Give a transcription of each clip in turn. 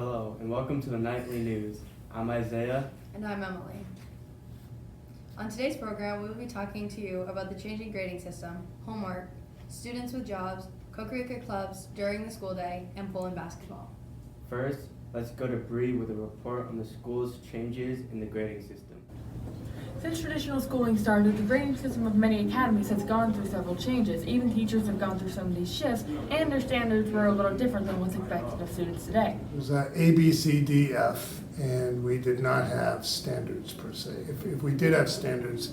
Hello, and welcome to the Nightly News. I'm Isaiah. And I'm Emily. On today's program, we will be talking to you about the changing grading system, homework, students with jobs, co-curricular clubs during the school day, and pole and basketball. First, let's go to Bree with a report on the school's changes in the grading system. Since traditional schooling started, the grading system of many academies has gone through several changes. Even teachers have gone through some of these shifts, and their standards were a little different than what's expected of students today. It was A, B, C, D, F, and we did not have standards per se. If we did have standards,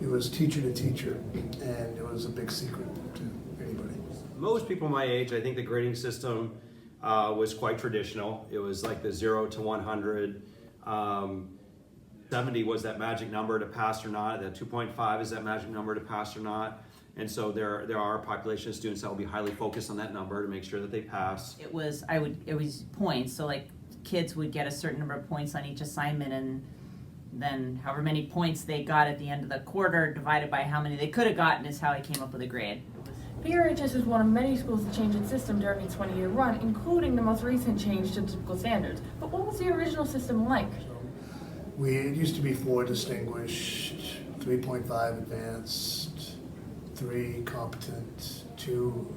it was teacher to teacher, and it was a big secret to anybody. Most people my age, I think the grading system was quite traditional. It was like the 0 to 100. 70 was that magic number to pass or not. That 2.5 is that magic number to pass or not. And so there are a population of students that will be highly focused on that number to make sure that they pass. It was points, so like kids would get a certain number of points on each assignment, and then however many points they got at the end of the quarter divided by how many they could have gotten is how I came up with a grade. PRHS is one of many schools to change its system during its 20-year run, including the most recent change to typical standards. But what was the original system like? It used to be 4 distinguished, 3.5 advanced, 3 competent, 2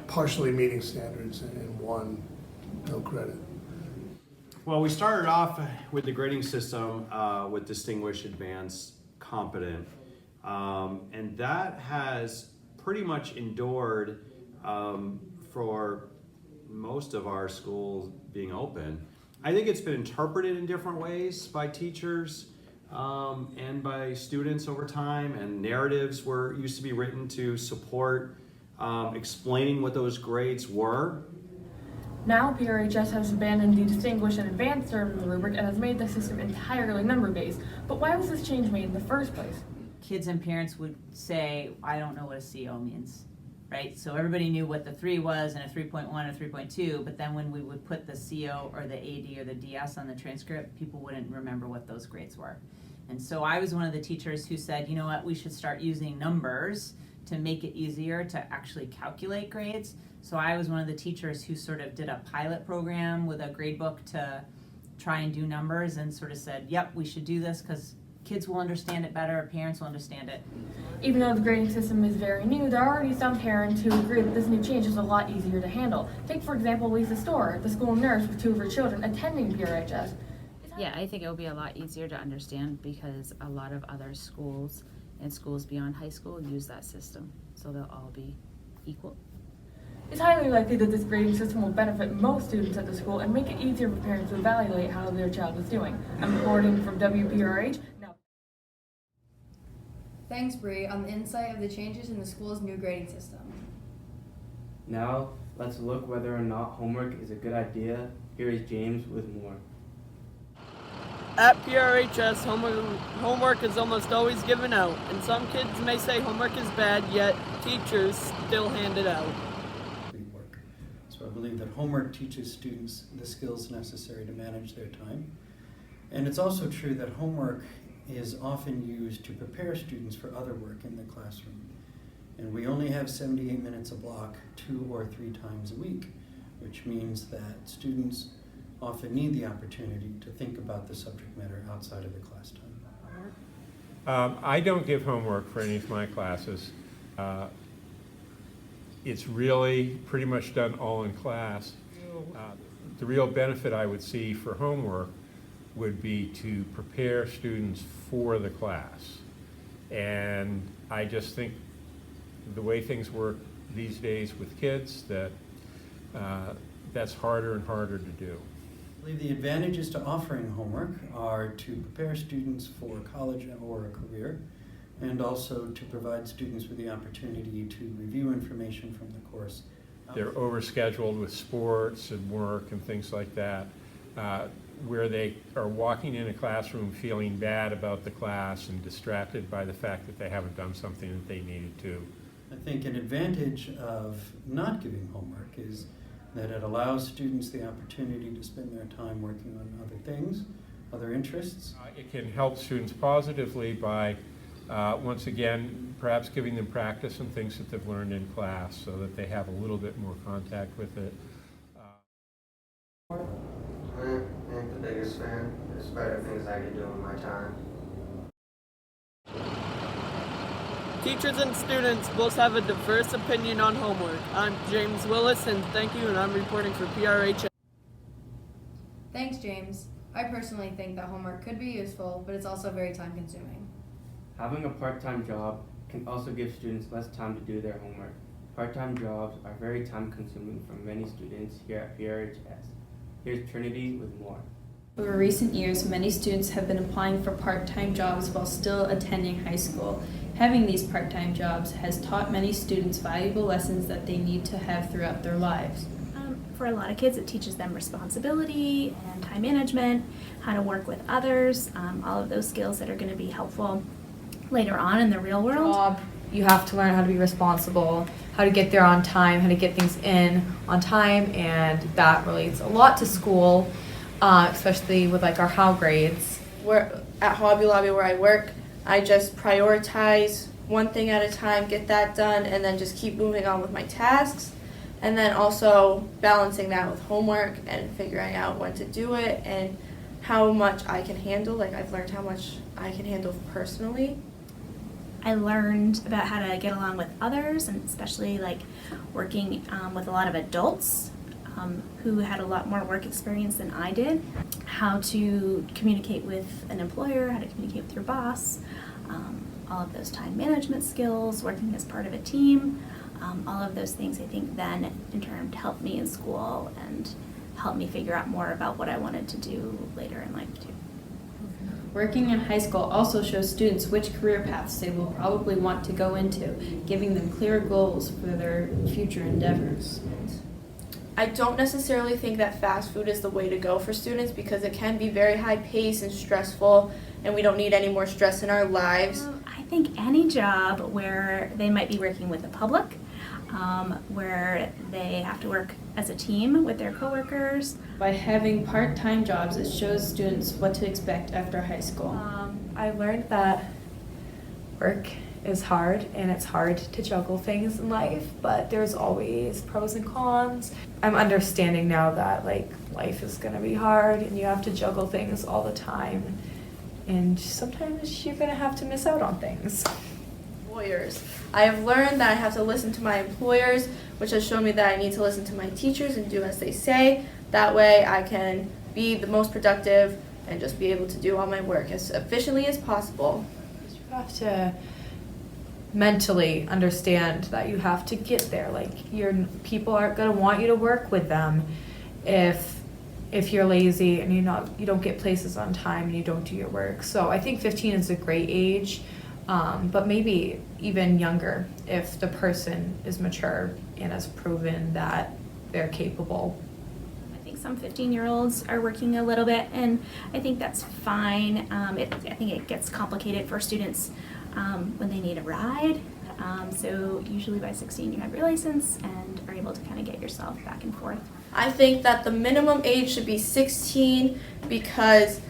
partially meeting standards, and 1 no credit. Well, we started off with the grading system with distinguished, advanced, competent, and that has pretty much endured for most of our schools being open. I think it's been interpreted in different ways by teachers and by students over time, and narratives used to be written to support explaining what those grades were. Now, PRHS has abandoned the distinguished and advanced term of the rubric and has made the system entirely number-based. But why was this change made in the first place? Kids and parents would say, I don't know what a CO means, right? So everybody knew what the 3 was and a 3.1 and a 3.2, but then when we would put the CO or the AD or the DS on the transcript, people wouldn't remember what those grades were. And so I was one of the teachers who said, you know what, we should start using numbers to make it easier to actually calculate grades. So I was one of the teachers who sort of did a pilot program with a grade book to try and do numbers, and sort of said, yep, we should do this because kids will understand it better, parents will understand it. Even though the grading system is very new, there are already some parents who agree that this new change is a lot easier to handle. Take, for example, Lisa Storr, the school nurse with 2 of her children attending PRHS. Yeah, I think it will be a lot easier to understand because a lot of other schools and schools beyond high school use that system, so they'll all be equal. It's highly likely that this grading system will benefit most students at the school and make it easier for parents to evaluate how their child is doing. I'm reporting from WPRH. Thanks, Bree, on the insight of the changes in the school's new grading system. Now, let's look whether or not homework is a good idea. Here is James with more. At PRHS, homework is almost always given out, and some kids may say homework is bad, yet teachers still hand it out. So I believe that homework teaches students the skills necessary to manage their time. And it's also true that homework is often used to prepare students for other work in the classroom. And we only have 78 minutes a block 2 or 3 times a week, which means that students often need the opportunity to think about the subject matter outside of the class time. I don't give homework for any of my classes. It's really pretty much done all in class. The real benefit I would see for homework would be to prepare students for the class. And I just think the way things work these days with kids, that's harder and harder to do. I believe the advantages to offering homework are to prepare students for college or a career, and also to provide students with the opportunity to review information from the course. They're overscheduled with sports and work and things like that, where they are walking in a classroom feeling bad about the class and distracted by the fact that they haven't done something that they needed to. I think an advantage of not giving homework is that it allows students the opportunity to spend their time working on other things, other interests. It can help students positively by, once again, perhaps giving them practice and things that they've learned in class so that they have a little bit more contact with it. I can do in my time. Teachers and students both have a diverse opinion on homework. I'm James Willis, and thank you, and I'm reporting for PRH. Thanks, James. I personally think that homework could be useful, but it's also very time consuming. Having a part-time job can also give students less time to do their homework. Part-time jobs are very time consuming for many students here at PRHS. Here's Trinity with more. Over recent years, many students have been applying for part-time jobs while still attending high school. Having these part-time jobs has taught many students valuable lessons that they need to have throughout their lives. For a lot of kids, it teaches them responsibility and time management, how to work with others, all of those skills that are going to be helpful later on in the real world. You have to learn how to be responsible, how to get there on time, how to get things in on time, and that relates a lot to school, especially with like our HOW grades. We're at Hobby Lobby where I work. I just prioritize one thing at a time, get that done, and then just keep moving on with my tasks. And then also balancing that with homework and figuring out when to do it and how much I can handle. Like, I've learned how much I can handle personally. I learned about how to get along with others, and especially like working with a lot of adults who had a lot more work experience than I did. How to communicate with an employer, how to communicate with your boss, all of those time management skills, working as part of a team. All of those things I think then in turn helped me in school and helped me figure out more about what I wanted to do later in life too. Working in high school also shows students which career paths they will probably want to go into, giving them clear goals for their future endeavors. I don't necessarily think that fast food is the way to go for students because it can be very high paced and stressful, and we don't need any more stress in our lives. I think any job where they might be working with the public, where they have to work as a team with their coworkers. By having part-time jobs, it shows students what to expect after high school. I learned that work is hard and it's hard to juggle things in life, but there's always pros and cons. I'm understanding now that like life is gonna be hard and you have to juggle things all the time, and sometimes you're gonna have to miss out on things. Employers. I have learned that I have to listen to my employers, which has shown me that I need to listen to my teachers and do as they say. That way I can be the most productive and just be able to do all my work as efficiently as possible. You have to mentally understand that you have to get there. Like, people aren't going to want you to work with them if you're lazy and you don't get places on time and you don't do your work. So I think 15 is a great age, but maybe even younger if the person is mature and has proven that they're capable. I think some 15-year-olds are working a little bit, and I think that's fine. I think it gets complicated for students when they need a ride. So usually by 16 you have your license and are able to kind of get yourself back and forth. I think that the minimum age should be 16 because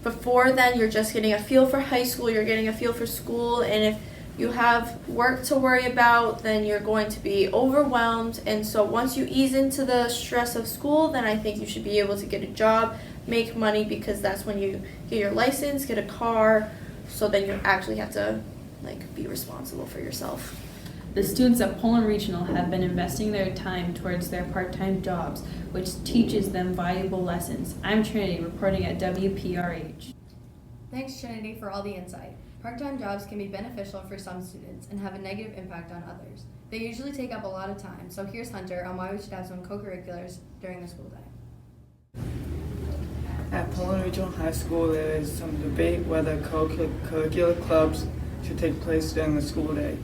before then you're just getting a feel for high school, you're getting a feel for school, and if you have work to worry about, then you're going to be overwhelmed. And so once you ease into the stress of school, then I think you should be able to get a job, make money, because that's when you get your license, get a car, so then you actually have to be responsible for yourself. The students at Poland Regional have been investing their time towards their part-time jobs, which teaches them valuable lessons. I'm Trinity, reporting at WPRH. Thanks, Trinity, for all the insight. Part-time jobs can be beneficial for some students and have a negative impact on others. They usually take up a lot of time, so here's Hunter on why we should have some co-curriculars during the school day. At Poland Regional High School, there is some debate whether co-curricular clubs should take place during the school day.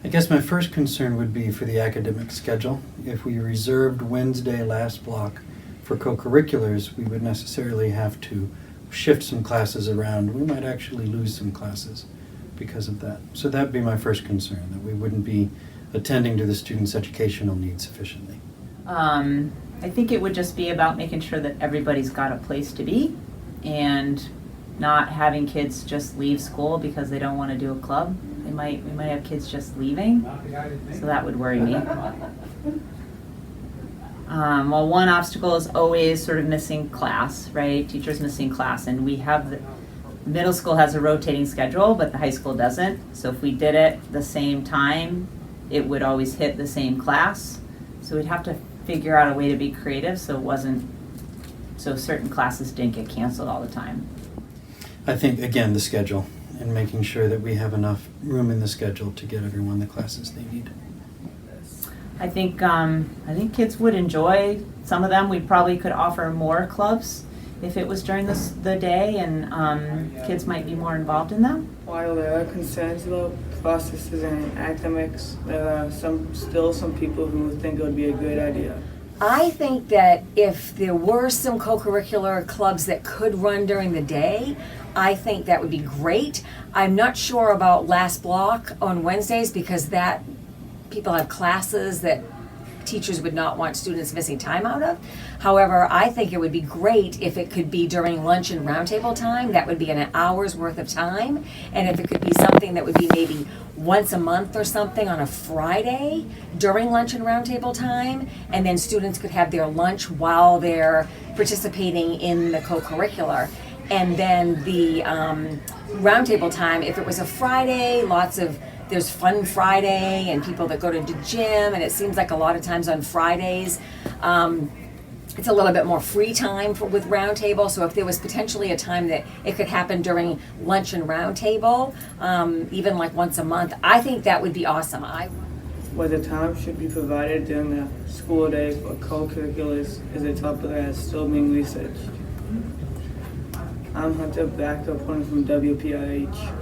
I guess my first concern would be for the academic schedule. If we reserved Wednesday last block for co-curriculars, we would necessarily have to shift some classes around. We might actually lose some classes because of that. So that would be my first concern, that we wouldn't be attending to the students' educational needs sufficiently. I think it would just be about making sure that everybody's got a place to be and not having kids just leave school because they don't want to do a club. We might have kids just leaving, so that would worry me. Well, one obstacle is always sort of missing class, right? Teachers missing class, and we have middle school has a rotating schedule, but the high school doesn't. So if we did it the same time, it would always hit the same class. So we'd have to figure out a way to be creative so certain classes didn't get canceled all the time. I think, again, the schedule and making sure that we have enough room in the schedule to get everyone the classes they need. I think kids would enjoy some of them. We probably could offer more clubs if it was during the day, and kids might be more involved in them. While there are concerns about processes and academics, there are still some people who think it would be a good idea. I think that if there were some co-curricular clubs that could run during the day, I think that would be great. I'm not sure about last block on Wednesdays because that people have classes that teachers would not want students missing time out of. However, I think it would be great if it could be during lunch and roundtable time. That would be an hour's worth of time. And if it could be something that would be maybe once a month or something on a Friday during lunch and roundtable time, and then students could have their lunch while they're participating in the co-curricular. And then the roundtable time, if it was a Friday, there's Fun Friday and people that go to the gym, and it seems like a lot of times on Fridays, it's a little bit more free time with roundtable. So if there was potentially a time that it could happen during lunch and roundtable, even like once a month, I think that would be awesome. Whether time should be provided during the school day for co-curriculars is a topic that is still being researched. I'm Hunter, backup reporting from WPRH.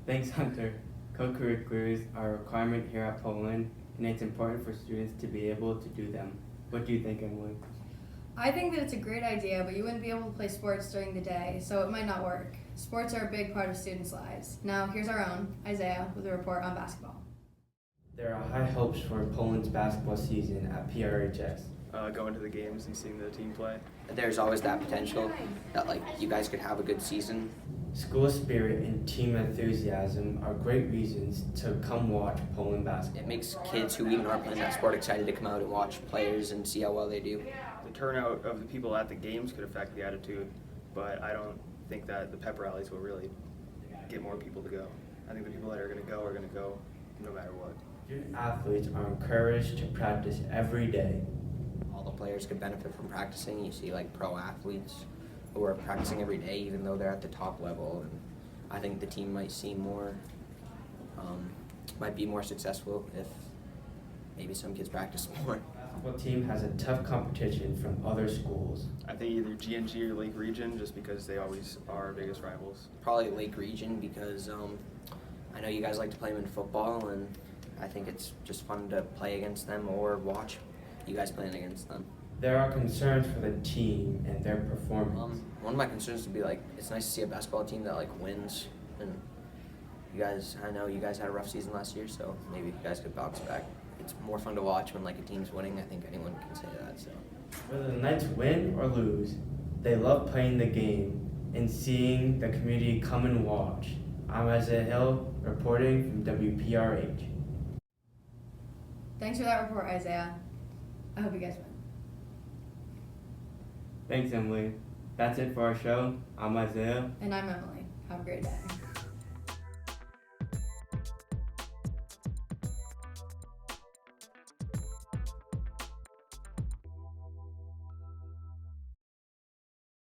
Thanks, Hunter. Co-curriculars are a requirement here at Poland, and it's important for students to be able to do them. What do you think, Emily? I think that it's a great idea, but you wouldn't be able to play sports during the day, so it might not work. Sports are a big part of students' lives. Now, here's our own, Isaiah, with a report on basketball. There are high hopes for Poland's basketball season at PRHS. Going to the games and seeing the team play. There's always that potential that you guys could have a good season. School spirit and team enthusiasm are great reasons to come watch Poland basketball. It makes kids who even aren't playing that sport excited to come out and watch players and see how well they do. The turnout of the people at the games could affect the attitude, but I don't think that the pep rallies will really get more people to go. I think the people that are going to go no matter what. Student athletes are encouraged to practice every day. All the players could benefit from practicing. You see pro athletes who are practicing every day even though they're at the top level. And I think the team might be more successful if maybe some kids practice more. The basketball team has a tough competition from other schools. I think either GNG or Lake Region, just because they always are our biggest rivals. Probably Lake Region because I know you guys like to play them in football, and I think it's just fun to play against them or watch you guys playing against them. There are concerns for the team and their performance. One of my concerns would be it's nice to see a basketball team that wins, and I know you guys had a rough season last year, so maybe you guys could bounce back. It's more fun to watch when a team's winning. I think anyone can say that. So whether the Knights win or lose, they love playing the game and seeing the community come and watch. I'm Isaiah Hill, reporting from WPRH. Thanks for that report, Isaiah. I hope you guys win. Thanks, Emily. That's it for our show. I'm Isaiah. And I'm Emily. Have a great day.